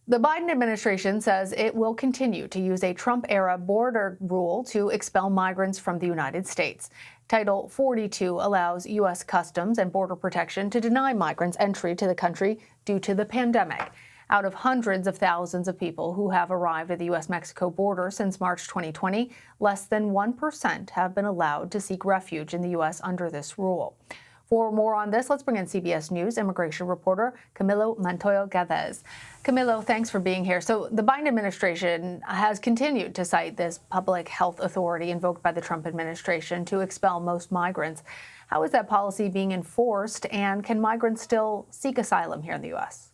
The Biden administration says it will continue to use a Trump-era border rule to expel migrants from the United States. Title 42 allows U.S. Customs and Border Protection to deny migrants entry to the country due to the pandemic. Out of hundreds of thousands of people who have arrived at the U.S.-Mexico border since March 2020, less than 1% have been allowed to seek refuge in the U.S. under this rule. For more on this, let's bring in CBS News immigration reporter Camilo Montoya-Galvez. Camilo, thanks for being here. So the Biden administration has continued to cite this public health authority invoked by the Trump administration to expel most migrants. How is that policy being enforced, and can migrants still seek asylum here in the U.S.?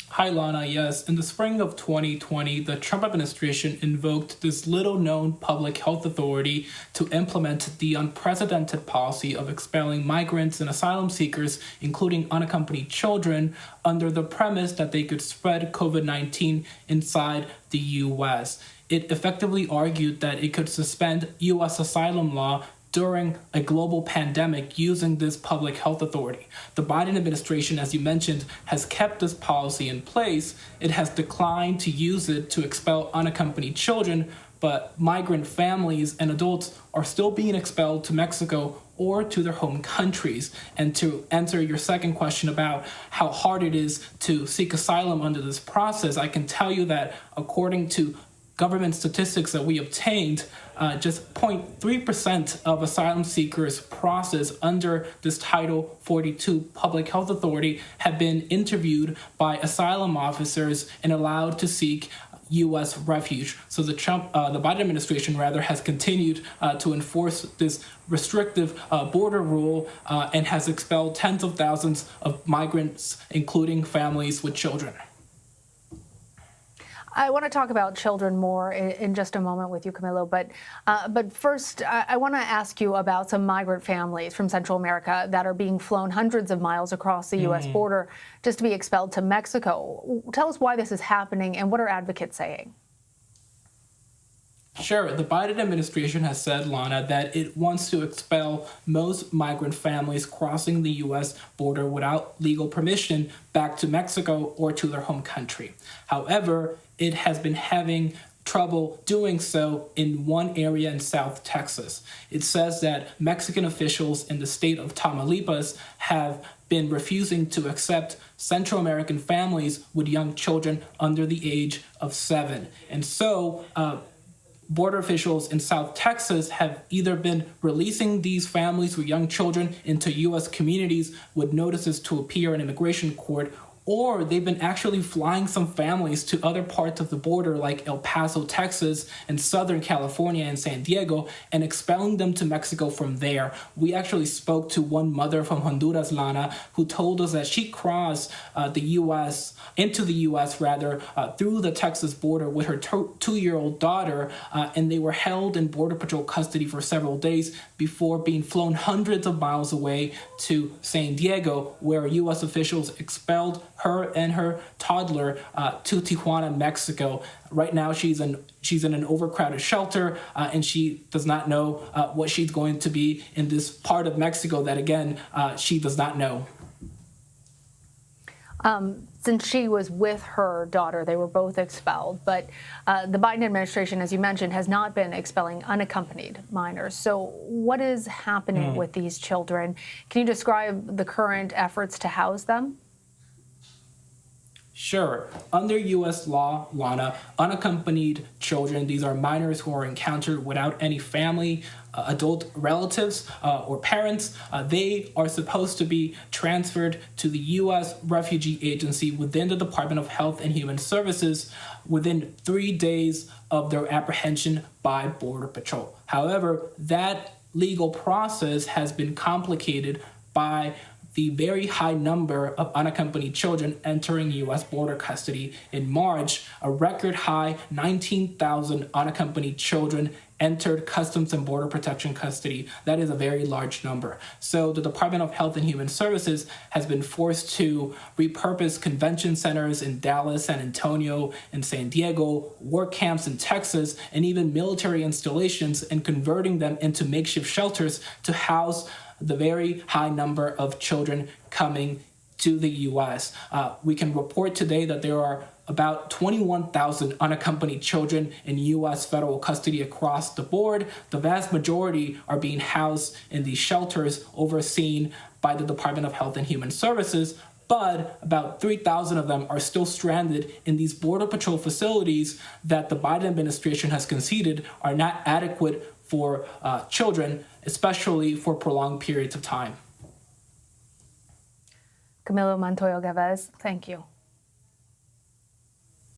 Hi, Lana. Yes, in the spring of 2020, the Trump administration invoked this little-known public health authority to implement the unprecedented policy of expelling migrants and asylum seekers, including unaccompanied children, under the premise that they could spread COVID-19 inside the U.S. It effectively argued that it could suspend U.S. asylum law during a global pandemic using this public health authority. The Biden administration, as you mentioned, has kept this policy in place. It has declined to use it to expel unaccompanied children, but migrant families and adults are still being expelled to Mexico or to their home countries. And to answer your second question about how hard it is to seek asylum under this process, I can tell you that according to government statistics that we obtained, just 0.3% of asylum seekers processed under this Title 42 Public Health Authority have been interviewed by asylum officers and allowed to seek U.S. refuge. So the Biden administration has continued to enforce this restrictive border rule and has expelled tens of thousands of migrants, including families with children. I want to talk about children more in just a moment with you, Camilo, but first I want to ask you about some migrant families from Central America that are being flown hundreds of miles across the U.S. border just to be expelled to Mexico. Tell us why this is happening and what are advocates saying? Sure. The Biden administration has said, Lana, that it wants to expel most migrant families crossing the U.S. border without legal permission back to Mexico or to their home country. However, it has been having trouble doing so in one area in South Texas. It says that Mexican officials in the state of Tamaulipas have been refusing to accept Central American families with young children under the age of 7. And so, border officials in South Texas have either been releasing these families with young children into U.S. communities with notices to appear in immigration court, or they've been actually flying some families to other parts of the border like El Paso, Texas, and Southern California and San Diego, and expelling them to Mexico from there. We actually spoke to one mother from Honduras, Lana, who told us that she crossed into the U.S. through the Texas border with her two-year-old daughter, and they were held in Border Patrol custody for several days before being flown hundreds of miles away to San Diego, where U.S. officials expelled her and her toddler to Tijuana, Mexico. Right now, she's in an overcrowded shelter, and she does not know what she's going to be in this part of Mexico that, again, she does not know. Since she was with her daughter, they were both expelled. But the Biden administration, as you mentioned, has not been expelling unaccompanied minors. So what is happening with these children? Can you describe the current efforts to house them? Sure. Under U.S. law, Lana, unaccompanied children, these are minors who are encountered without any family, adult relatives, or parents. They are supposed to be transferred to the U.S. Refugee Agency within the Department of Health and Human Services within 3 days of their apprehension by Border Patrol. However, that legal process has been complicated by the very high number of unaccompanied children entering U.S. border custody. In March, a record high 19,000 unaccompanied children entered Customs and Border Protection custody. That is a very large number. So the Department of Health and Human Services has been forced to repurpose convention centers in Dallas, San Antonio, and San Diego, work camps in Texas, and even military installations, and converting them into makeshift shelters to house the very high number of children coming to the U.S. We can report today that there are about 21,000 unaccompanied children in U.S. federal custody across the board. The vast majority are being housed in these shelters overseen by the Department of Health and Human Services, but about 3,000 of them are still stranded in these Border Patrol facilities that the Biden administration has conceded are not adequate for children, especially for prolonged periods of time. Camilo Montoya-Galvez, thank you.